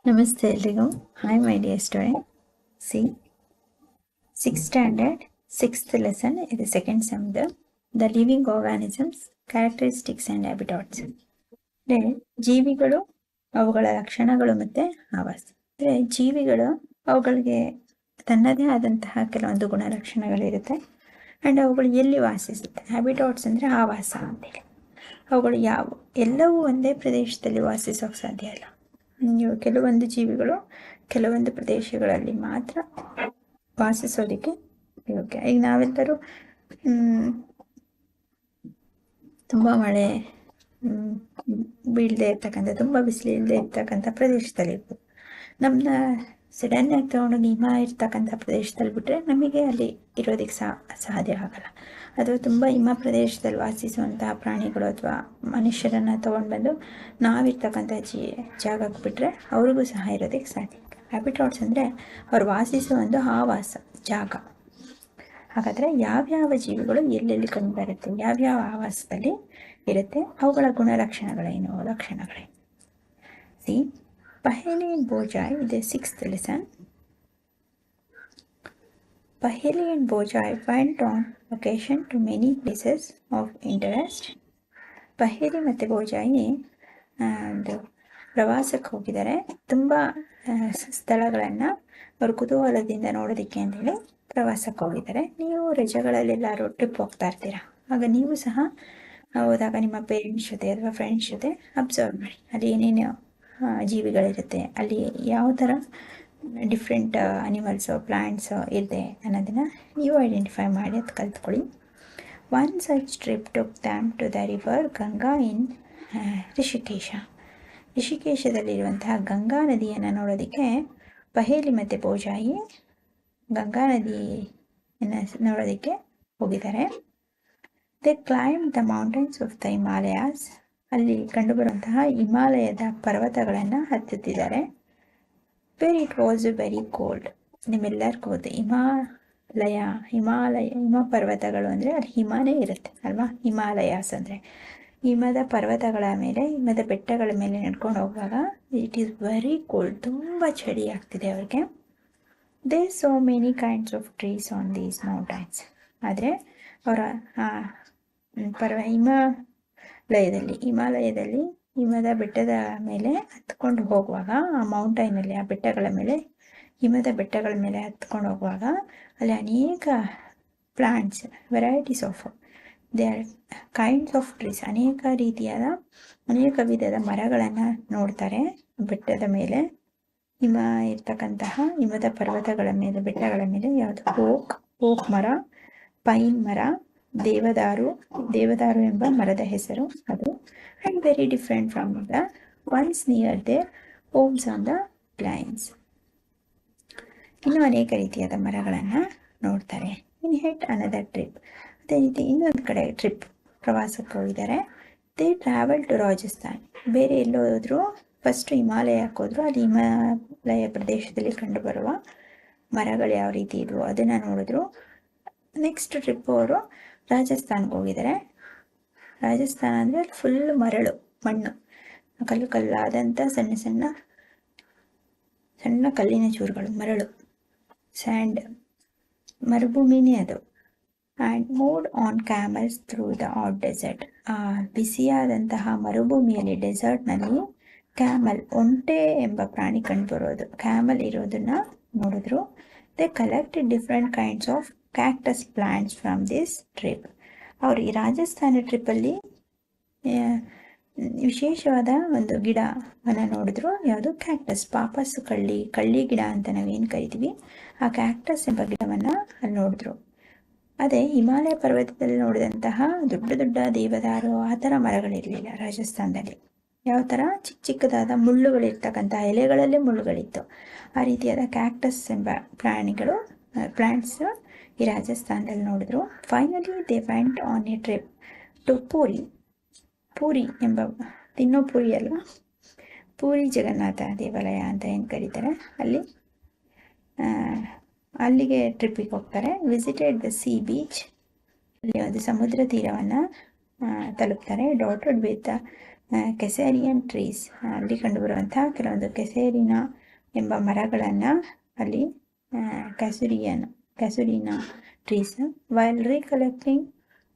ನಮಸ್ತೆ ಎಲ್ರಿಗೂ. Hi my dear student. See 6th standard 6th lesson ಇದು ಸೆಕೆಂಡ್ ಸೆಮ್ದು the living organisms characteristics and habitats. ಅಂದರೆ ಜೀವಿಗಳು, ಅವುಗಳ ಲಕ್ಷಣಗಳು ಮತ್ತು ಆವಾಸ. ಅಂದರೆ ಜೀವಿಗಳು ಅವುಗಳಿಗೆ ತನ್ನದೇ ಆದಂತಹ ಕೆಲವೊಂದು ಗುಣಲಕ್ಷಣಗಳಿರುತ್ತೆ ಆ್ಯಂಡ್ ಅವುಗಳು ಎಲ್ಲಿ ವಾಸಿಸುತ್ತೆ. ಹ್ಯಾಬಿಟಾಟ್ಸ್ ಅಂದರೆ ಆವಾಸ ಅಂತೇಳಿ. ಅವುಗಳು ಯಾವುವು, ಎಲ್ಲವೂ ಒಂದೇ ಪ್ರದೇಶದಲ್ಲಿ ವಾಸಿಸೋಕೆ ಸಾಧ್ಯ ಇಲ್ಲ. ನೀವು ಕೆಲವೊಂದು ಜೀವಿಗಳು ಕೆಲವೊಂದು ಪ್ರದೇಶಗಳಲ್ಲಿ ಮಾತ್ರ ವಾಸಿಸೋದಕ್ಕೆ ಯೋಗ್ಯ. ಈಗ ನಾವೆಲ್ಲರೂ ತುಂಬ ಮಳೆ ಬೀಳದೆ ಇರ್ತಕ್ಕಂಥ, ತುಂಬ ಬಿಸಿಲು ಇಲ್ಲದೆ ಇರ್ತಕ್ಕಂಥ ಪ್ರದೇಶದಲ್ಲಿ ಇರ್ಬೋದು. ನಮ್ಮನ್ನ ಸಡನ್ನಾಗಿ ತೊಗೊಂಡೋಗಿ ಹಿಮ ಇರ್ತಕ್ಕಂಥ ಪ್ರದೇಶದಲ್ಲಿ ಬಿಟ್ಟರೆ ನಮಗೆ ಅಲ್ಲಿ ಇರೋದಕ್ಕೆ ಸಾಧ್ಯ ಆಗಲ್ಲ. ಅಥವಾ ತುಂಬ ಹಿಮ ಪ್ರದೇಶದಲ್ಲಿ ವಾಸಿಸುವಂತಹ ಪ್ರಾಣಿಗಳು ಅಥವಾ ಮನುಷ್ಯರನ್ನು ತೊಗೊಂಡು ಬಂದು ನಾವಿರ್ತಕ್ಕಂಥ ಜಾಗಕ್ಕೆ ಬಿಟ್ಟರೆ ಅವ್ರಿಗೂ ಸಹ ಇರೋದಕ್ಕೆ ಸಾಧ್ಯ. ಹ್ಯಾಬಿಟಾಟ್ಸ್ ಅಂದರೆ ಅವ್ರು ವಾಸಿಸುವ ಒಂದು ಆವಾಸ ಜಾಗ. ಹಾಗಾದರೆ ಯಾವ್ಯಾವ ಜೀವಿಗಳು ಎಲ್ಲೆಲ್ಲಿ ಕಂಡುಬರುತ್ತೆ, ಯಾವ್ಯಾವ ಆವಾಸದಲ್ಲಿ ಇರುತ್ತೆ, ಅವುಗಳ ಗುಣಲಕ್ಷಣಗಳೇನು, ಲಕ್ಷಣಗಳೇನು. ಸಿ ಪಹೇಲಿ and ಬೋಜಾಯ್ ಇದೆ 6th lesson. Paheli and Bojai went on vacation to many places of interest. Paheli ಮತ್ತು ಬೋಜಾಯಿ ಒಂದು ಪ್ರವಾಸಕ್ಕೆ ಹೋಗಿದ್ದಾರೆ. ತುಂಬ ಸ್ಥಳಗಳನ್ನು ಅವರು ಕುತೂಹಲದಿಂದ ನೋಡೋದಕ್ಕೆ ಅಂತೇಳಿ ಪ್ರವಾಸಕ್ಕೆ ಹೋಗಿದ್ದಾರೆ. ನೀವು ರಜೆಗಳಲ್ಲೆಲ್ಲರೂ ಟ್ರಿಪ್ ಹೋಗ್ತಾ ಇರ್ತೀರ. ಆಗ ನೀವು ಸಹ ಹೋದಾಗ ನಿಮ್ಮ ಪೇರೆಂಟ್ಸ್ ಜೊತೆ ಅಥವಾ ಫ್ರೆಂಡ್ಸ್ ಜೊತೆ ಅಬ್ಸರ್ವ್ ಮಾಡಿ, ಅಲ್ಲಿ ಏನೇನು ಜೀವಿಗಳಿರುತ್ತೆ, ಅಲ್ಲಿ ಯಾವ ಥರ ಡಿಫ್ರೆಂಟ್ ಅನಿಮಲ್ಸು, ಪ್ಲ್ಯಾಂಟ್ಸು ಇದೆ ಅನ್ನೋದನ್ನು ನೀವು ಐಡೆಂಟಿಫೈ ಮಾಡಿ ಅದು ಕಲ್ತ್ಕೊಳ್ಳಿ. One such trip took them to the river Ganga in Rishikesh. ರಿಷಿಕೇಶದಲ್ಲಿರುವಂತಹ ಗಂಗಾ ನದಿಯನ್ನು ನೋಡೋದಕ್ಕೆ ಪಹೇಲಿ ಮತ್ತು ಬೋಜಾಯಿ ಗಂಗಾ ನದಿಯನ್ನು ನೋಡೋದಕ್ಕೆ ಹೋಗಿದ್ದಾರೆ. They climb the mountains of the Himalayas. ಅಲ್ಲಿ ಕಂಡುಬರುವಂತಹ ಹಿಮಾಲಯದ ಪರ್ವತಗಳನ್ನು ಹತ್ತುತ್ತಿದ್ದಾರೆ. Where it was very cold. ನಿಮ್ಮೆಲ್ಲರಿಗೂ ಗೊತ್ತು ಹಿಮ ಪರ್ವತಗಳು ಅಂದರೆ ಅಲ್ಲಿ ಹಿಮನೇ ಇರುತ್ತೆ ಅಲ್ವಾ. ಹಿಮಾಲಯಾಸ್ ಅಂದರೆ ಹಿಮದ ಪರ್ವತಗಳ ಮೇಲೆ, ಹಿಮದ ಬೆಟ್ಟಗಳ ಮೇಲೆ ನಡ್ಕೊಂಡು ಹೋಗುವಾಗ ಇಟ್ ಈಸ್ ವೆರಿ ಕೋಲ್ಡ್, ತುಂಬ ಚಳಿ ಆಗ್ತಿದೆ ಅವ್ರಿಗೆ. They so many kinds of trees on these mountains. ಆದರೆ ಅವರ ಹಿಮಾಲಯದಲ್ಲಿ ಹಿಮದ ಬೆಟ್ಟದ ಮೇಲೆ ಹತ್ಕೊಂಡು ಹೋಗುವಾಗ, ಆ ಮೌಂಟೈನಲ್ಲಿ, ಆ ಬೆಟ್ಟಗಳ ಮೇಲೆ, ಹಿಮದ ಬೆಟ್ಟಗಳ ಮೇಲೆ ಹತ್ಕೊಂಡು ಹೋಗುವಾಗ ಅಲ್ಲಿ ಅನೇಕ plants, varieties of they are kinds of trees, ಅನೇಕ ವಿಧದ ಮರಗಳನ್ನು ನೋಡ್ತಾರೆ. ಬೆಟ್ಟದ ಮೇಲೆ ಹಿಮ ಇರ್ತಕ್ಕಂತಹ ಹಿಮದ ಪರ್ವತಗಳ ಮೇಲೆ, ಬೆಟ್ಟಗಳ ಮೇಲೆ ಯಾವುದು ಓಕ್ ಮರ, ಪೈನ್ ಮರ, ದೇವದಾರು ಎಂಬ ಮರದ ಹೆಸರು ಅದು. And very different from the ones near their homes on the plains. ಇನ್ನೂ ಅನೇಕ ರೀತಿಯಾದ ಮರಗಳನ್ನು ನೋಡ್ತಾರೆ. In head another trip. ಅದೇ ರೀತಿ ಇನ್ನೊಂದು ಕಡೆ ಪ್ರವಾಸಕ್ಕೆ ಹೋಗಿದ್ದಾರೆ. They travel to Rajasthan. ಬೇರೆ ಎಲ್ಲೋದ್ರು, ಫಸ್ಟ್ ಹಿಮಾಲಯಕ್ಕೆ ಹೋದ್ರು. ಅಲ್ಲಿ ಹಿಮಾಲಯ ಪ್ರದೇಶದಲ್ಲಿ ಕಂಡುಬರುವ ಮರಗಳು ಯಾವ ರೀತಿ ಇದ್ವು ಅದನ್ನು ನೋಡಿದ್ರು. ನೆಕ್ಸ್ಟ್ ಟ್ರಿಪ್ ಅವರು ರಾಜಸ್ಥಾನ್ಗೆ ಹೋಗಿದ್ದಾರೆ. ರಾಜಸ್ಥಾನ ಅಂದರೆ ಫುಲ್ ಮಣ್ಣು, ಕಲ್ಲಾದಂಥ ಸಣ್ಣ ಕಲ್ಲಿನ ಚೂರುಗಳು, ಮರಳು, ಸ್ಯಾಂಡ್, ಮರುಭೂಮಿನೇ ಅದು. And moved on camels through the hot desert. ಆ ಬಿಸಿಯಾದಂತಹ ಮರುಭೂಮಿಯಲ್ಲಿ, ಡೆಸರ್ಟ್ನಲ್ಲಿ ಒಂಟೆ ಎಂಬ ಪ್ರಾಣಿ ಕಂಡುಬರೋದು, ಕ್ಯಾಮಲ್ ಇರೋದನ್ನು ನೋಡಿದ್ರು. They collected different kinds of cactus plants from this trip. ಅವರು ಈ ರಾಜಸ್ಥಾನ ಟ್ರಿಪ್ಪಲ್ಲಿ ವಿಶೇಷವಾದ ಒಂದು ಗಿಡವನ್ನು ನೋಡಿದ್ರು. ಯಾವುದು? ಕ್ಯಾಕ್ಟಸ್, ಪಾಪಸ್ ಕಳ್ಳಿ ಗಿಡ ಅಂತ ನಾವೇನು ಕರಿತೀವಿ, ಆ ಕ್ಯಾಕ್ಟಸ್ ಎಂಬ ಗಿಡವನ್ನು ಅಲ್ಲಿ ನೋಡಿದ್ರು. ಅದೇ ಹಿಮಾಲಯ ಪರ್ವತದಲ್ಲಿ ನೋಡಿದಂತಹ ದೊಡ್ಡ ದೇವದಾರು ಆ ಥರ ಮರಗಳಿರಲಿಲ್ಲ ರಾಜಸ್ಥಾನದಲ್ಲಿ. ಯಾವ ಥರ ಚಿಕ್ಕದಾದ ಮುಳ್ಳುಗಳಿರ್ತಕ್ಕಂಥ, ಎಲೆಗಳಲ್ಲೇ ಮುಳ್ಳುಗಳಿತ್ತು. ಆ ರೀತಿಯಾದ ಕ್ಯಾಕ್ಟಸ್ ಎಂಬ ಪ್ಲಾಂಟ್ಸ್ ಈ ರಾಜಸ್ಥಾನದಲ್ಲಿ ನೋಡಿದ್ರು. Finally they went on a trip to Puri ಎಂಬ, ತಿನ್ನೋ ಪೂರಿ ಅಲ್ವಾ, ಪೂರಿ ಜಗನ್ನಾಥ ದೇವಾಲಯ ಅಂತ ಏನು ಕರೀತಾರೆ, ಅಲ್ಲಿಗೆ ಟ್ರಿಪ್ಪಿಗೆ ಹೋಗ್ತಾರೆ. Visited the sea beach. ಅಲ್ಲಿ ಒಂದು ಸಮುದ್ರ ತೀರವನ್ನು ತಲುಪ್ತಾರೆ. ಡಾಟೆಡ್ ವಿತ್ ಕೆಸೇರಿಯನ್ ಟ್ರೀಸ್, ಅಲ್ಲಿ ಕಂಡುಬರುವಂತಹ ಕೆಲವೊಂದು ಕೆಸೇರಿನ ಎಂಬ ಮರಗಳನ್ನು ಅಲ್ಲಿ casuarina trees. While recollecting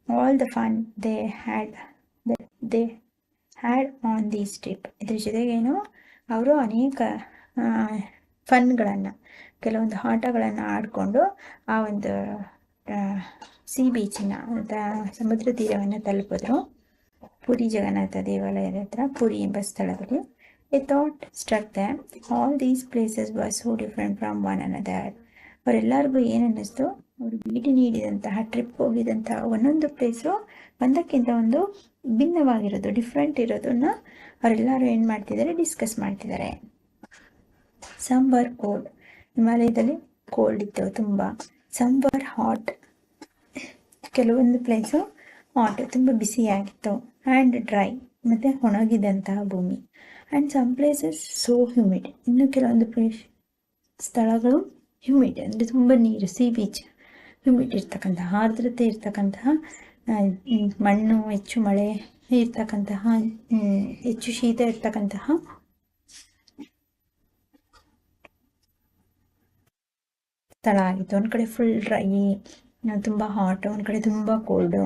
all the fun they had on these trip. ಇದ್ರ ಜೊತೆಗೇನು ಅವರು ಅನೇಕ ಫನ್ಗಳನ್ನು, ಕೆಲವೊಂದು ಆಟಗಳನ್ನು ಆಡಿಕೊಂಡು ಆ ಒಂದು ಸಿ ಬೀಚಿನ ಸಮುದ್ರ ತೀರವನ್ನು ತಲುಪಿದ್ರು. ಪುರಿ ಜಗನ್ನಾಥ ದೇವಾಲಯದ ಹತ್ರ, ಪುರಿ ಎಂಬ ಸ್ಥಳದಲ್ಲಿ. A thought struck them, all these places were so different from one another. ಅವರೆಲ್ಲರಿಗೂ ಏನನ್ನಿಸ್ತು, ಅವರು ಭೇಟಿ ನೀಡಿದಂತಹ, ಟ್ರಿಪ್ ಹೋಗಿದಂತಹ ಒಂದೊಂದು ಪ್ಲೇಸು ಒಂದಕ್ಕಿಂತ ಒಂದು ಭಿನ್ನವಾಗಿರೋದು, ಡಿಫ್ರೆಂಟ್ ಇರೋದನ್ನ ಅವರೆಲ್ಲರೂ ಏನು ಮಾಡ್ತಿದ್ದಾರೆ, ಡಿಸ್ಕಸ್ ಮಾಡ್ತಿದ್ದಾರೆ. ಸಮ್ ವರ್ ಕೋಲ್ಡ್, ಹಿಮಾಲಯದಲ್ಲಿ ಕೋಲ್ಡ್ ಇತ್ತು ತುಂಬ. ಸಮ್ ವರ್ ಹಾಟ್, ಕೆಲವೊಂದು ಪ್ಲೇಸು ಹಾಟ್, ತುಂಬ ಬಿಸಿಯಾಗಿತ್ತು. ಆ್ಯಂಡ್ ಡ್ರೈ, ಮತ್ತು ಒಣಗಿದಂತಹ ಭೂಮಿ. And some places so humid, ಇನ್ನು ಕೆಲವೊಂದು ಸ್ಥಳಗಳು ಹ್ಯೂಮಿಡ್ ಅಂದರೆ ತುಂಬ ನೀರು, ಸಿ ಬೀಚ್, ಹ್ಯೂಮಿಡ್ ಇರ್ತಕ್ಕಂತಹ, ಆರ್ದ್ರತೆ ಇರ್ತಕ್ಕಂತಹ, ಮಣ್ಣು ಹೆಚ್ಚು ಮಳೆ ಇರ್ತಕ್ಕಂತಹ, ಹೆಚ್ಚು ಶೀತ ಇರ್ತಕ್ಕಂತಹ ಸ್ಥಳ ಆಗಿತ್ತು. ಒಂದು ಕಡೆ ಫುಲ್ ಡ್ರೈ, ತುಂಬ ಹಾಟ್, ಒಂದು ಕಡೆ ತುಂಬ ಕೋಲ್ಡು,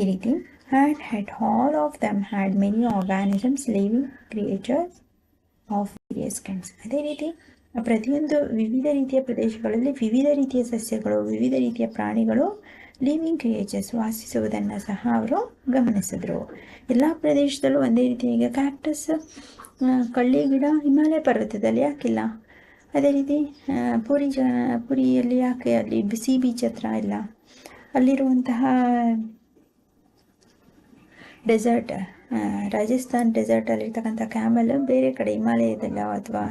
ಈ ರೀತಿ. And all of them had many organisms, living creatures of various kinds. ಅದೇ ರೀತಿ ಪ್ರತಿಯೊಂದು ವಿವಿಧ ರೀತಿಯ ಪ್ರದೇಶಗಳಲ್ಲಿ ವಿವಿಧ ರೀತಿಯ ಸಸ್ಯಗಳು, ವಿವಿಧ ರೀತಿಯ ಪ್ರಾಣಿಗಳು, ಲಿವಿಂಗ್ ಕ್ರಿಯೇಚರ್ಸ್ ವಾಸಿಸುವುದನ್ನು ಸಹ ಅವರು ಗಮನಿಸಿದ್ರು. ಎಲ್ಲ ಪ್ರದೇಶದಲ್ಲೂ ಒಂದೇ ರೀತಿ. ಈಗ ಕ್ಯಾಕ್ಟಸ್, ಕಳ್ಳಿ ಗಿಡ ಹಿಮಾಲಯ ಪರ್ವತದಲ್ಲಿ ಯಾಕಿಲ್ಲ? ಅದೇ ರೀತಿ ಪುರಿಯಲ್ಲಿ ಯಾಕೆ ಅಲ್ಲಿ ಸಿ ಬೀಚ್ ಹತ್ರ ಇಲ್ಲ? ಅಲ್ಲಿರುವಂತಹ ಡೆಸರ್ಟ್, ರಾಜಸ್ಥಾನ್ ಡೆಸರ್ಟಲ್ಲಿರ್ತಕ್ಕಂಥ ಕ್ಯಾಮಲ್ ಬೇರೆ ಕಡೆ ಹಿಮಾಲಯದಲ್ಲೋ ಅಥವಾ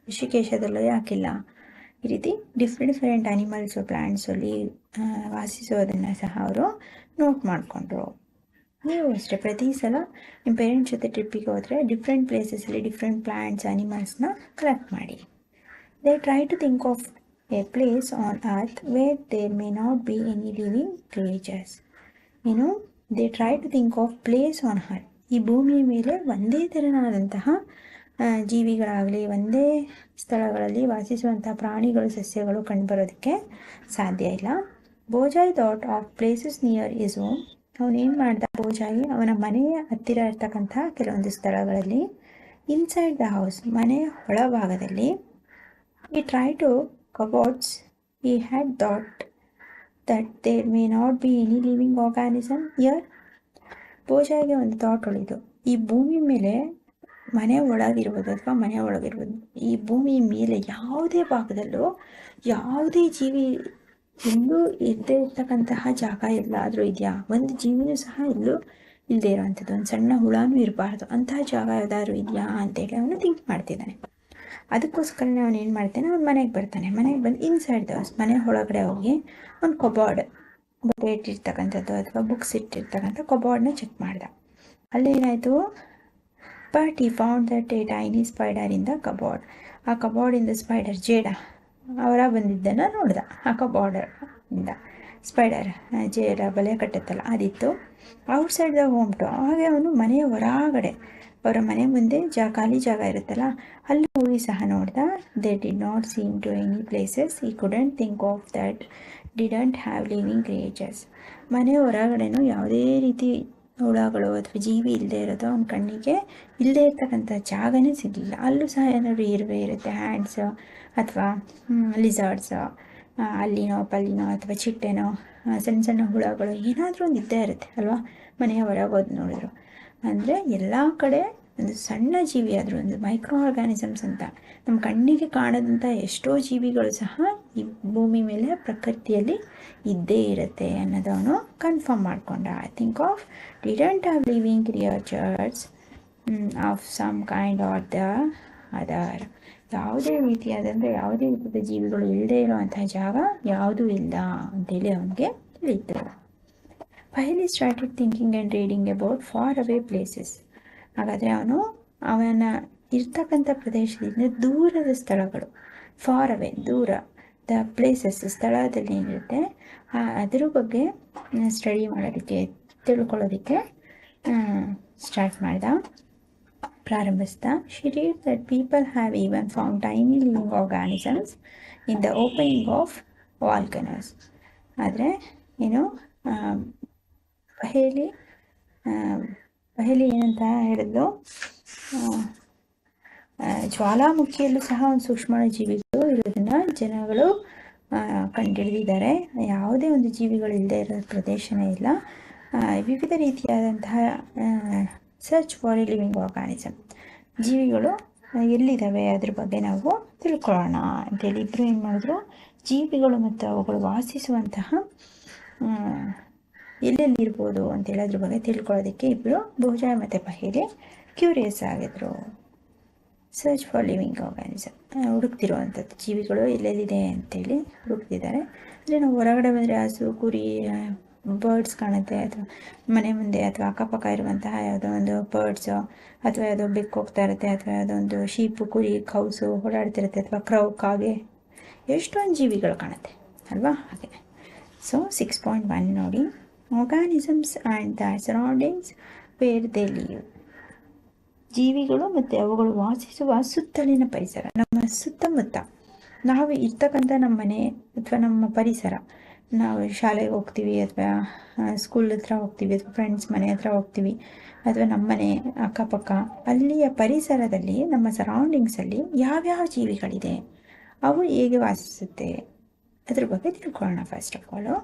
ಋಷಿಕೇಶದಲ್ಲೋ ಯಾಕಿಲ್ಲ? ಈ ರೀತಿ ಡಿಫ್ರೆಂಟ್ ಅನಿಮಲ್ಸು, ಪ್ಲ್ಯಾಂಟ್ಸಲ್ಲಿ ವಾಸಿಸೋದನ್ನು ಸಹ ಅವರು ನೋಟ್ ಮಾಡಿಕೊಂಡ್ರು. ನೀವು ಅಷ್ಟೇ ಪ್ರತಿ ಸಲ ನಿಮ್ಮ ಪೇರೆಂಟ್ಸ್ ಜೊತೆ ಟ್ರಿಪ್ಪಿಗೆ ಹೋದರೆ ಡಿಫ್ರೆಂಟ್ ಪ್ಲೇಸಸಲ್ಲಿ ಡಿಫ್ರೆಂಟ್ ಪ್ಲ್ಯಾಂಟ್ಸ್, ಅನಿಮಲ್ಸ್ನ ಕಲೆಕ್ಟ್ ಮಾಡಿ. They try to think of a place on earth where there may not be any living creatures. ಏನು, they try to think of place on earth, ಈ ಭೂಮಿಯ ಮೇಲೆ ಒಂದೇ ತೆರನಾದಂತಹ ಜೀವಿಗಳಾಗಲಿ, ಒಂದೇ ಸ್ಥಳಗಳಲ್ಲಿ ವಾಸಿಸುವಂತಹ ಪ್ರಾಣಿಗಳು, ಸಸ್ಯಗಳು ಕಂಡುಬರೋದಕ್ಕೆ ಸಾಧ್ಯ ಇಲ್ಲ. Bojai thought of places near his home. ಅವನೇನು ಮಾಡ್ದ, ಬೋಜಾಯಿ ಅವನ ಮನೆಯ ಹತ್ತಿರ ಇರ್ತಕ್ಕಂಥ ಕೆಲವೊಂದು ಸ್ಥಳಗಳಲ್ಲಿ, ಇನ್ಸೈಡ್ ದ ಹೌಸ್, ಮನೆಯ ಒಳಭಾಗದಲ್ಲಿ, he try to cupboards, he had thought that there may not be any living organism here. ಬೋಜಾಯಿಗೆ ಒಂದು ಥಾಟ್ ಉಳಿದು, ಈ ಭೂಮಿ ಮೇಲೆ ಮನೆ ಒಳಗಿರ್ಬೋದು ಅಥವಾ ಮನೆ ಒಳಗಿರ್ಬೋದು, ಈ ಭೂಮಿ ಮೇಲೆ ಯಾವುದೇ ಭಾಗದಲ್ಲೂ ಯಾವುದೇ ಜೀವಿ ಎಲ್ಲೂ ಇಲ್ಲದೆ ಇರ್ತಕ್ಕಂತಹ ಜಾಗ ಎಲ್ಲಾದರೂ ಇದೆಯಾ? ಒಂದು ಜೀವಿನೂ ಸಹ ಎಲ್ಲೂ ಇಲ್ಲದೆ ಇರೋವಂಥದ್ದು, ಒಂದು ಸಣ್ಣ ಹುಳನೂ ಇರಬಾರ್ದು, ಅಂತಹ ಜಾಗ ಯಾವುದಾದ್ರು ಇದೆಯಾ ಅಂತೇಳಿ ಅವನು ಥಿಂಕ್ ಮಾಡ್ತಿದ್ದಾನೆ. ಅದಕ್ಕೋಸ್ಕರನೇ ಅವನು ಏನು ಮಾಡ್ತಾನೆ, ಅವ್ನು ಮನೆಗೆ ಬರ್ತಾನೆ. ಮನೆಗೆ ಬಂದು ಇನ್ಸೈಡ್ ದ ಹೌಸ್, ಮನೆ ಒಳಗಡೆ ಹೋಗಿ ಒಂದು ಕಬೋರ್ಡ್, ಬಟ್ಟೆ ಇಟ್ಟಿರ್ತಕ್ಕಂಥದ್ದು ಅಥವಾ ಬುಕ್ಸ್ ಇಟ್ಟಿರ್ತಕ್ಕಂಥ ಕಬೋರ್ಡ್ನ ಚೆಕ್ ಮಾಡ್ದ. ಅಲ್ಲೇನಾಯಿತು, ಬಟ್ ಈ found that A tiny spider in the cupboard. ಆ ಕಬೋರ್ಡಿಂದ ಸ್ಪೈಡರ್, ಜೇಡ ಅವರ ಬಂದಿದ್ದನ್ನು ನೋಡ್ದ. ಆ ಕಬೋರ್ಡಿಂದ ಸ್ಪೈಡರ್, ಜೇಡ ಬಲೆ ಕಟ್ಟುತ್ತಲ್ಲ ಅದಿತ್ತು. ಔಟ್ಸೈಡ್ ದ ಹೋಮ್ ಟು, ಹಾಗೆ ಅವನು ಮನೆಯ ಹೊರಗಡೆ, ಅವರ ಮನೆ ಮುಂದೆ ಖಾಲಿ ಜಾಗ ಇರುತ್ತಲ್ಲ, ಅಲ್ಲಿ ಹೋಗಿ ಸಹ ನೋಡ್ದ. They did not seem to any places he couldn't think of that didn't have living creatures. ಮನೆ ಹೊರಗಡೆನೂ ಯಾವುದೇ ರೀತಿ ಹುಳಗಳು ಅಥವಾ ಜೀವಿ ಇಲ್ಲದೆ ಇರೋದು ಅವನ ಕಣ್ಣಿಗೆ ಇಲ್ಲದೆ ಇರ್ತಕ್ಕಂಥ ಜಾಗನೇ ಸಿಗಲಿಲ್ಲ. ಅಲ್ಲೂ ಸಹ ಏನಾದರೂ ಇರುವೆ ಇರುತ್ತೆ, ಹ್ಯಾಂಡ್ಸ್ ಅಥವಾ ಲಿಸಾರ್ಡ್ಸ್, ಅಲ್ಲಿನೋ ಪಲ್ಲಿನೋ ಅಥವಾ ಚಿಟ್ಟೆನೋ, ಸಣ್ಣ ಸಣ್ಣ ಹುಳಗಳು ಏನಾದರೂ ಒಂದು ಇದ್ದೇ ಇರುತ್ತೆ ಅಲ್ವಾ, ಮನೆಯ ಹೊರಗೋದು ನೋಡಿದ್ರು. ಅಂದರೆ ಎಲ್ಲ ಕಡೆ ಒಂದು ಸಣ್ಣ ಜೀವಿ ಆದರೂ, ಒಂದು ಮೈಕ್ರೋ ಆರ್ಗಾನಿಸಮ್ಸ್ ಅಂತ ನಮ್ಮ ಕಣ್ಣಿಗೆ ಕಾಣದಂಥ ಎಷ್ಟೋ ಜೀವಿಗಳು ಸಹ ಈ ಭೂಮಿ ಮೇಲೆ ಪ್ರಕೃತಿಯಲ್ಲಿ ಇದ್ದೇ ಇರುತ್ತೆ ಅನ್ನೋದವನು ಕನ್ಫರ್ಮ್ ಮಾಡಿಕೊಂಡ. I think of didn't have living creatures of some kind or the other. ಯಾವುದೇ ರೀತಿಯಾದಂದರೆ ಯಾವುದೇ ರೀತಿಯ ಜೀವಿಗಳು ಇಲ್ಲದೆ ಇರುವಂತಹ ಜಾಗ ಯಾವುದೂ ಇಲ್ಲ ಅಂತೇಳಿ ಅವನಿಗೆ ತಿಳಿಯಿತು. Finally started thinking and reading about far away places. ಹಾಗಾದರೆ ಅವನ ಇರ್ತಕ್ಕಂಥ ಪ್ರದೇಶದಿಂದ ದೂರದ ಸ್ಥಳಗಳು, ಫಾರ್ ಅವೇ, ದೂರ, ದ ಪ್ಲೇಸಸ್, ಸ್ಥಳದಲ್ಲಿ ಏನಿರುತ್ತೆ ಅದರ ಬಗ್ಗೆ ಸ್ಟಡಿ ಮಾಡೋದಕ್ಕೆ, ತಿಳ್ಕೊಳ್ಳೋದಕ್ಕೆ ಸ್ಟಾರ್ಟ್ ಮಾಡ್ದ, ಪ್ರಾರಂಭಿಸ್ದ. She read that people have even found tiny living organisms in the opening of volcanoes. ಆದರೆ ಏನು ಪಹೇಲಿ ಏನಂತ ಹೇಳಿದ್ಲು, ಜ್ವಾಲಾಮುಖಿಯಲ್ಲೂ ಸಹ ಒಂದು ಸೂಕ್ಷ್ಮ ಜೀವಿಗಳು ಇರೋದನ್ನು ಜನಗಳು ಕಂಡುಹಿಡಿದಿದ್ದಾರೆ. ಯಾವುದೇ ಒಂದು ಜೀವಿಗಳು ಇಲ್ಲದೆ ಇರೋ ಪ್ರದೇಶನೇ ಇಲ್ಲ. ವಿವಿಧ ರೀತಿಯಾದಂತಹ search for A living organism, ಜೀವಿಗಳು ಎಲ್ಲಿದ್ದಾವೆ ಅದ್ರ ಬಗ್ಗೆ ನಾವು ತಿಳ್ಕೊಳ್ಳೋಣ ಅಂತೇಳಿ ಇಬ್ಬರು ಏನು ಮಾಡಿದ್ರು, ಜೀವಿಗಳು ಮತ್ತು ಅವುಗಳು ವಾಸಿಸುವಂತಹ ಎಲ್ಲೆಲ್ಲಿರ್ಬೋದು ಅಂತೇಳಿ ಅದ್ರ ಬಗ್ಗೆ ತಿಳ್ಕೊಳ್ಳೋದಕ್ಕೆ ಇಬ್ಬರು ಬೋಜಾಯ್ ಮತ್ತು ಪಹೇಲಿ ಕ್ಯೂರಿಯಸ್ ಆಗಿದ್ರು. ಸರ್ಚ್ ಫಾರ್ ಲಿವಿಂಗ್ ಆರ್ಗಾನಿಸಮ್, ಹುಡುಕ್ತಿರುವಂಥದ್ದು ಜೀವಿಗಳು ಎಲ್ಲೆಲ್ಲಿದೆ ಅಂತೇಳಿ ಹುಡುಕ್ತಿದ್ದಾರೆ. ಅಂದರೆ ನಾವು ಹೊರಗಡೆ ಬಂದರೆ ಹಸು, ಕುರಿ, ಬರ್ಡ್ಸ್ ಕಾಣುತ್ತೆ, ಅಥವಾ ಮನೆ ಮುಂದೆ ಅಥವಾ ಅಕ್ಕಪಕ್ಕ ಇರುವಂತಹ ಯಾವುದೋ ಒಂದು ಬರ್ಡ್ಸು, ಅಥವಾ ಯಾವುದೋ ಬೆಕ್ಕು ಹೋಗ್ತಾ ಇರುತ್ತೆ, ಅಥವಾ ಯಾವುದೋ ಒಂದು ಶೀಪು, ಕುರಿ, ಕೌಸು ಓಡಾಡ್ತಿರುತ್ತೆ, ಅಥವಾ ಕ್ರೌ, ಕಾಗೆ, ಎಷ್ಟೊಂದು ಜೀವಿಗಳು ಕಾಣುತ್ತೆ ಅಲ್ವಾ? ಹಾಗೆ. ಸೊ 6.1 ನೋಡಿ, organisms and the surroundings where they leave. ಜೀವಿಗಳು ಮತ್ತು ಅವುಗಳು ವಾಸಿಸುವ ಸುತ್ತಲಿನ ಪರಿಸರ, ನಮ್ಮ ಸುತ್ತಮುತ್ತ ನಾವು ಇರ್ತಕ್ಕಂಥ ನಮ್ಮ ಮನೆ ಅಥವಾ ನಮ್ಮ ಪರಿಸರ, ನಾವು ಶಾಲೆಗೆ ಹೋಗ್ತೀವಿ ಅಥವಾ ಸ್ಕೂಲ್ ಹತ್ರ ಹೋಗ್ತೀವಿ ಅಥವಾ ಫ್ರೆಂಡ್ಸ್ ಮನೆ ಹತ್ರ ಹೋಗ್ತೀವಿ ಅಥವಾ ನಮ್ಮ ಮನೆ ಅಕ್ಕಪಕ್ಕ, ಅಲ್ಲಿಯ ಪರಿಸರದಲ್ಲಿ ನಮ್ಮ ಸರೌಂಡಿಂಗ್ಸಲ್ಲಿ ಯಾವ್ಯಾವ ಜೀವಿಗಳಿದೆ, ಅವು ಹೇಗೆ ವಾಸಿಸುತ್ತೆ ಅದ್ರ ಬಗ್ಗೆ ತಿಳ್ಕೊಳ್ಳೋಣ. First of all,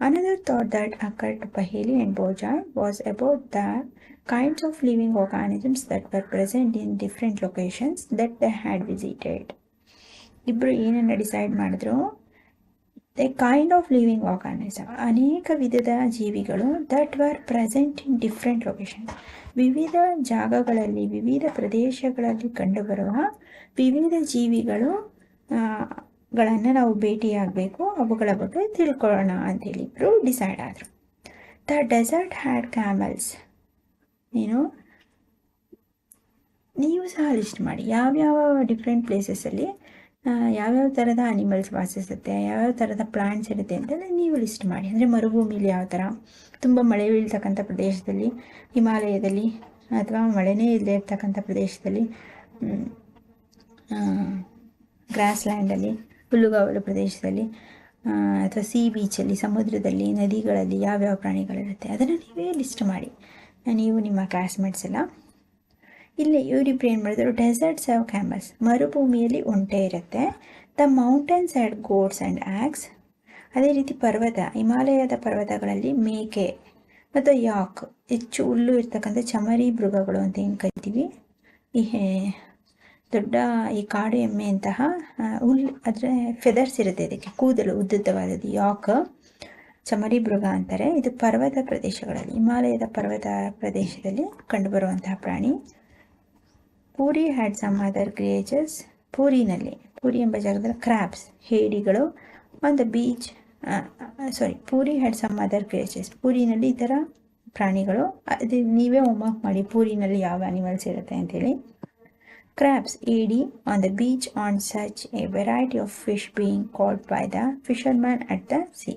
another thought that occurred to Paheli and Bojai was about the kinds of living organisms that were present in different locations that they had visited. ಇಬ್ಬರು ಏನನ್ನ ಡಿಸೈಡ್ ಮಾಡಿದ್ರು, the kind of living organism, ಅನೇಕ ವಿಧದ ಜೀವಿಗಳು that were present in different location, ವಿವಿಧ ಜಾಗಗಳಲ್ಲಿ ವಿವಿಧ ಪ್ರದೇಶಗಳಲ್ಲಿ ಕಂಡುಬರುವ ವಿವಿಧ ಜೀವಿಗಳು ಗಳನ್ನು ನಾವು ಭೇಟಿಯಾಗಬೇಕು, ಅವುಗಳ ಬಗ್ಗೆ ತಿಳ್ಕೊಳ್ಳೋಣ ಅಂತೇಳಿ ಇಬ್ಬರು ಡಿಸೈಡ್ ಆದರು. ದ ಡೆಸರ್ಟ್ ಹ್ಯಾಡ್ ಕ್ಯಾಮಲ್ಸ್, ಏನು ನೀವು ಸಹ ಲಿಸ್ಟ್ ಮಾಡಿ ಯಾವ್ಯಾವ ಡಿಫ್ರೆಂಟ್ ಪ್ಲೇಸಸಲ್ಲಿ ಯಾವ್ಯಾವ ಥರದ ಅನಿಮಲ್ಸ್ ವಾಸಿಸುತ್ತೆ, ಯಾವ್ಯಾವ ಥರದ ಪ್ಲಾಂಟ್ಸ್ ಇರುತ್ತೆ ಅಂತೆಲ್ಲ ನೀವು ಲಿಸ್ಟ್ ಮಾಡಿ. ಅಂದರೆ ಮರುಭೂಮಿಲಿ ಯಾವ ಥರ, ತುಂಬ ಮಳೆ ಬೀಳ್ತಕ್ಕಂಥ ಪ್ರದೇಶದಲ್ಲಿ, ಹಿಮಾಲಯದಲ್ಲಿ, ಅಥವಾ ಮಳೆನೇ ಇಲ್ಲದೆ ಇರ್ತಕ್ಕಂಥ ಪ್ರದೇಶದಲ್ಲಿ, ಗ್ರಾಸ್ ಲ್ಯಾಂಡಲ್ಲಿ, ಹುಲ್ಲುಗಾವಲು ಪ್ರದೇಶದಲ್ಲಿ, ಅಥವಾ ಸಿ ಬೀಚಲ್ಲಿ, ಸಮುದ್ರದಲ್ಲಿ, ನದಿಗಳಲ್ಲಿ ಯಾವ್ಯಾವ ಪ್ರಾಣಿಗಳಿರುತ್ತೆ ಅದನ್ನು ನೀವೇ ಲಿಸ್ಟ್ ಮಾಡಿ, ನೀವು ನಿಮ್ಮ ಕ್ಲಾಸ್ಮೇಟ್ಸ್ ಎಲ್ಲ. ಇಲ್ಲಿ ಇವರಿಬ್ರು ಏನು ಮಾಡಿದ್ರು, ಡೆಸರ್ಟ್ಸ್ ಹ್ಯಾವ್ ಕ್ಯಾಮಲ್ಸ್, ಮರುಭೂಮಿಯಲ್ಲಿ ಒಂಟೆ ಇರುತ್ತೆ. The mountains had goats and acts, ಅದೇ ರೀತಿ ಪರ್ವತ, ಹಿಮಾಲಯದ ಪರ್ವತಗಳಲ್ಲಿ ಮೇಕೆ ಮತ್ತು ಯಾಕ್, ಹೆಚ್ಚು ಹುಲ್ಲು ಇರ್ತಕ್ಕಂಥ ಚಮರಿ ಮೃಗಗಳು ಅಂತ ಏನು ಕರಿತೀವಿ, ಈ ದೊಡ್ಡ ಈ ಕಾಡು ಎಮ್ಮೆಯಂತಹ ಹುಲ್ಲು, ಆದರೆ ಫೆದರ್ಸ್ ಇರುತ್ತೆ, ಇದಕ್ಕೆ ಕೂದಲು ಉದ್ದುದ್ದವಾದದ್ದು, ಯಾಕ್ ಚಮರಿ ಮೃಗ ಅಂತಾರೆ. ಇದು ಪರ್ವತ ಪ್ರದೇಶಗಳಲ್ಲಿ, ಹಿಮಾಲಯದ ಪರ್ವತ ಪ್ರದೇಶದಲ್ಲಿ ಕಂಡುಬರುವಂತಹ ಪ್ರಾಣಿ. Puri had some other creatures, ಪೂರಿನಲ್ಲಿ, ಪೂರಿ ಎಂಬ ಜಾಗದಲ್ಲಿ ಕ್ರ್ಯಾಬ್ಸ್, ಹೇಡಿಗಳು. On the beach, Puri had some other creatures, ಪೂರಿನಲ್ಲಿ ಈ ಥರ ಪ್ರಾಣಿಗಳು. ಅದು ನೀವೇ ಹೋಮ್ವರ್ಕ್ ಮಾಡಿ, ಪೂರಿನಲ್ಲಿ ಯಾವ ಅನಿಮಲ್ಸ್ ಇರುತ್ತೆ ಅಂತೇಳಿ. Crabs, ಏಡಿ. On the beach on such a variety of fish being caught by the fishermen at the sea.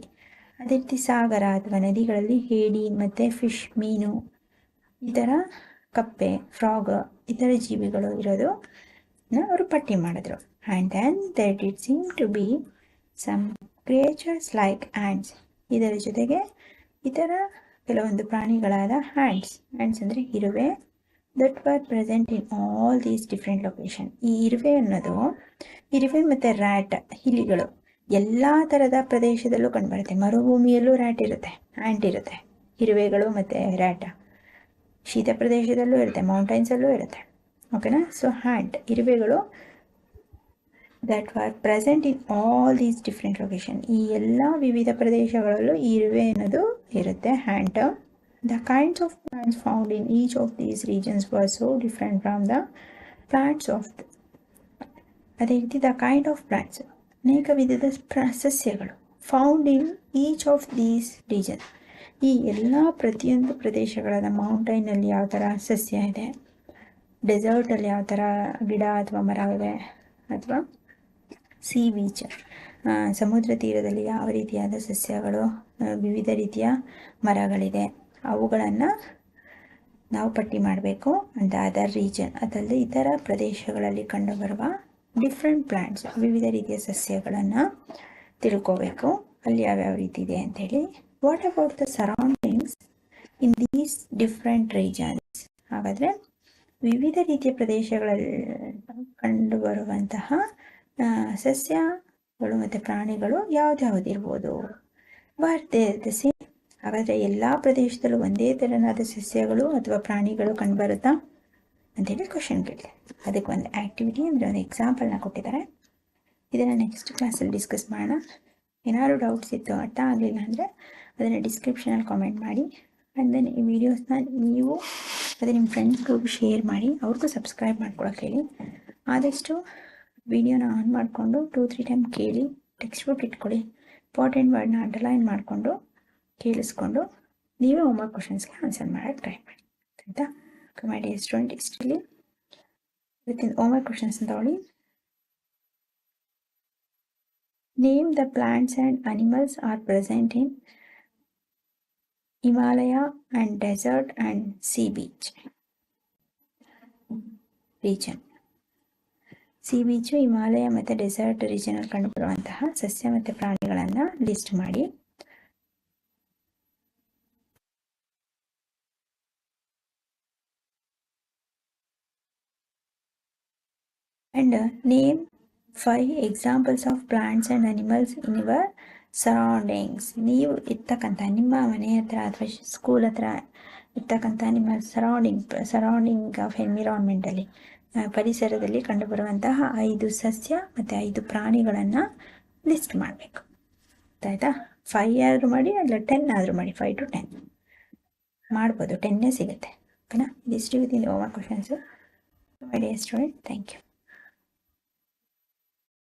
ಅದೇ ರೀತಿ ಸಾಗರ ಅಥವಾ ನದಿಗಳಲ್ಲಿ ಏಡಿ ಮತ್ತು ಫಿಶ್, ಮೀನು, ಈ ಥರ ಕಪ್ಪೆ, ಫ್ರಾಗ್, ಈ ಥರ ಜೀವಿಗಳು ಇರೋದು ಅವರು ಪಟ್ಟಿ ಮಾಡಿದ್ರು. And then there did seem to be some creatures like ants, ಇದರ ಜೊತೆಗೆ ಈ ಥರ ಕೆಲವೊಂದು ಪ್ರಾಣಿಗಳಾದ ಹ್ಯಾಂಡ್ಸ್ ಅಂದರೆ ಇರುವೆ, that were present in all these different location. ಈ ಇರುವೆ ಅನ್ನೋದು, ಇರುವೆ ಮತ್ತು ರ್ಯಾಟ್, ಇಲಿಗಳು ಎಲ್ಲ ಥರದ ಪ್ರದೇಶದಲ್ಲೂ ಕಂಡುಬರುತ್ತೆ. ಮರುಭೂಮಿಯಲ್ಲೂ ರ್ಯಾಟ್ ಇರುತ್ತೆ, ಆ್ಯಂಟ್ ಇರುತ್ತೆ, ಇರುವೆಗಳು ಮತ್ತು ರ್ಯಾಟ್. ಶೀತ ಪ್ರದೇಶದಲ್ಲೂ ಇರುತ್ತೆ, ಮೌಂಟೈನ್ಸಲ್ಲೂ ಇರುತ್ತೆ. ಓಕೆನಾ? ಸೊ ಹ್ಯಾಂಟ್, ಇರುವೆಗಳು that were present in all these different location, ಈ ಎಲ್ಲ ವಿವಿಧ ಪ್ರದೇಶಗಳಲ್ಲೂ ಈ ಇರುವೆ ಅನ್ನೋದು ಇರುತ್ತೆ, ಹ್ಯಾಂಟ್. The kinds of plants found in each of these regions were so different from the plants of ಅದೇ ರೀತಿ ದ ಕೈಂಡ್ ಆಫ್ ಪ್ಲಾಂಟ್ಸ್, ಅನೇಕ ವಿಧದ ಸಸ್ಯಗಳು, found in each of these region, ಈ ಎಲ್ಲ ಪ್ರತಿಯೊಂದು ಪ್ರದೇಶಗಳಾದ ಮೌಂಟೈನಲ್ಲಿ ಯಾವ ಥರ ಸಸ್ಯ ಇದೆ, ಡೆಸರ್ಟಲ್ಲಿ ಯಾವ ಥರ ಗಿಡ ಅಥವಾ ಮರ ಇದೆ, ಅಥವಾ ಸಿ ಬೀಚ್ ಸಮುದ್ರ ತೀರದಲ್ಲಿ ಯಾವ ರೀತಿಯಾದ ಸಸ್ಯಗಳು, ವಿವಿಧ ರೀತಿಯ ಮರಗಳಿದೆ, ಅವುಗಳನ್ನು ನಾವು ಪಟ್ಟಿ ಮಾಡಬೇಕು. ಅಂಡ್ ಅದರ್ ರೀಜನ್, ಅದಲ್ಲದೆ ಇತರ ಪ್ರದೇಶಗಳಲ್ಲಿ ಕಂಡುಬರುವ ಡಿಫ್ರೆಂಟ್ ಪ್ಲಾಂಟ್ಸ್, ವಿವಿಧ ರೀತಿಯ ಸಸ್ಯಗಳನ್ನು ತಿಳ್ಕೋಬೇಕು, ಅಲ್ಲಿ ಯಾವ್ಯಾವ ರೀತಿ ಇದೆ ಅಂಥೇಳಿ. What about the surroundings in these different regions? ಹಾಗಾದರೆ ವಿವಿಧ ರೀತಿಯ ಪ್ರದೇಶಗಳಲ್ಲಿ ಕಂಡುಬರುವಂತಹ ಸಸ್ಯಗಳು ಮತ್ತು ಪ್ರಾಣಿಗಳು ಯಾವ್ದ್ಯಾವ್ದಿರ್ಬೋದು? ವಾರ್ತೆ ಸೇಮ್. ಹಾಗಾದರೆ ಎಲ್ಲ ಪ್ರದೇಶದಲ್ಲೂ ಒಂದೇ ತೆರನಾದ ಸಸ್ಯಗಳು ಅಥವಾ ಪ್ರಾಣಿಗಳು ಕಂಡುಬರುತ್ತಾ ಅಂತೇಳಿ ಕ್ವಶನ್ ಕೇಳಿದೆ. ಅದಕ್ಕೆ ಒಂದು ಆ್ಯಕ್ಟಿವಿಟಿ ಅಂದರೆ ಒಂದು ಎಕ್ಸಾಂಪಲ್ನ ಕೊಟ್ಟಿದ್ದಾರೆ. ಇದನ್ನು ನೆಕ್ಸ್ಟ್ ಕ್ಲಾಸಲ್ಲಿ ಡಿಸ್ಕಸ್ ಮಾಡೋಣ. ಏನಾದ್ರು ಡೌಟ್ಸ್ ಇತ್ತು, ಅರ್ಥ ಆಗಲಿಲ್ಲ ಅಂದರೆ ಅದನ್ನು ಡಿಸ್ಕ್ರಿಪ್ಷನಲ್ಲಿ ಕಾಮೆಂಟ್ ಮಾಡಿ. ಆ್ಯಂಡ್ ದೆನ್ ಈ ವಿಡಿಯೋಸ್ನ ನೀವು ಅದೇ ನಿಮ್ಮ ಫ್ರೆಂಡ್ಸ್ಗಳಿಗೂ ಶೇರ್ ಮಾಡಿ, ಅವ್ರಿಗೂ ಸಬ್ಸ್ಕ್ರೈಬ್ ಮಾಡ್ಕೊಳಕ್ಕೆ ಹೇಳಿ. ಆದಷ್ಟು ವಿಡಿಯೋನ ಆನ್ ಮಾಡಿಕೊಂಡು 2-3 ಟೈಮ್ ಕೇಳಿ, ಟೆಕ್ಸ್ಟ್ ಬುಕ್ ಇಟ್ಕೊಳ್ಳಿ, ಇಂಪಾರ್ಟೆಂಟ್ ವರ್ಡ್ನ ಅಂಡರ್ಲೈನ್ ಮಾಡಿಕೊಂಡು ಕೇಳಿಸ್ಕೊಂಡು ನೀವೇ ಹೋಮ್ವರ್ಕ್ ಕ್ವಶನ್ಸ್ಗೆ ಆನ್ಸರ್ ಮಾಡೋಕ್ಕೆ ಟ್ರೈ ಮಾಡಿ. ಆಯಿತಾ? ಮೈ ಡಿಯರ್ ಸ್ಟೂಡೆಂಟ್, ಇಷ್ಟರಲ್ಲಿ ವಿತಿನ್ ಹೋಮ್ವರ್ಕ್ ಕ್ವಶನ್ಸ್ ತಗೊಳ್ಳಿ. Name the plants and animals are present in Himalaya and desert and sea beach region. sea beach, Himalaya ಮತ್ತು ಡೆಸರ್ಟ್ ರೀಜನಲ್ಲಿ ಕಂಡುಬರುವಂತಹ ಸಸ್ಯ ಮತ್ತು ಪ್ರಾಣಿಗಳನ್ನು ಲಿಸ್ಟ್ ಮಾಡಿ. and name 5 examples of plants and animals in your surroundings. ನೀವು ಇರ್ತಕ್ಕಂಥ ನಿಮ್ಮ ಮನೆ ಹತ್ರ ಅಥವಾ ಸ್ಕೂಲ್ ಹತ್ರ ಇರ್ತಕ್ಕಂಥ ನಿಮ್ಮ ಸರೌಂಡಿಂಗ್ ಆಫ್ ಎನ್ವಿರಾನ್ಮೆಂಟಲ್ಲಿ, ಪರಿಸರದಲ್ಲಿ ಕಂಡುಬರುವಂತಹ 5 ಸಸ್ಯ ಮತ್ತು 5 ಪ್ರಾಣಿಗಳನ್ನು ಲಿಸ್ಟ್ ಮಾಡಬೇಕು. ಆಯಿತಾ? 5 ಆದರೂ ಮಾಡಿ, ಅಲ್ಲ 10 ಆದರೂ ಮಾಡಿ. 5 to 10 ಮಾಡ್ಬೋದು, 10 ಸಿಗುತ್ತೆ. ಓಕೆನಾ? ಇದಿಷ್ಟು within homework questions. My dear student, thank you.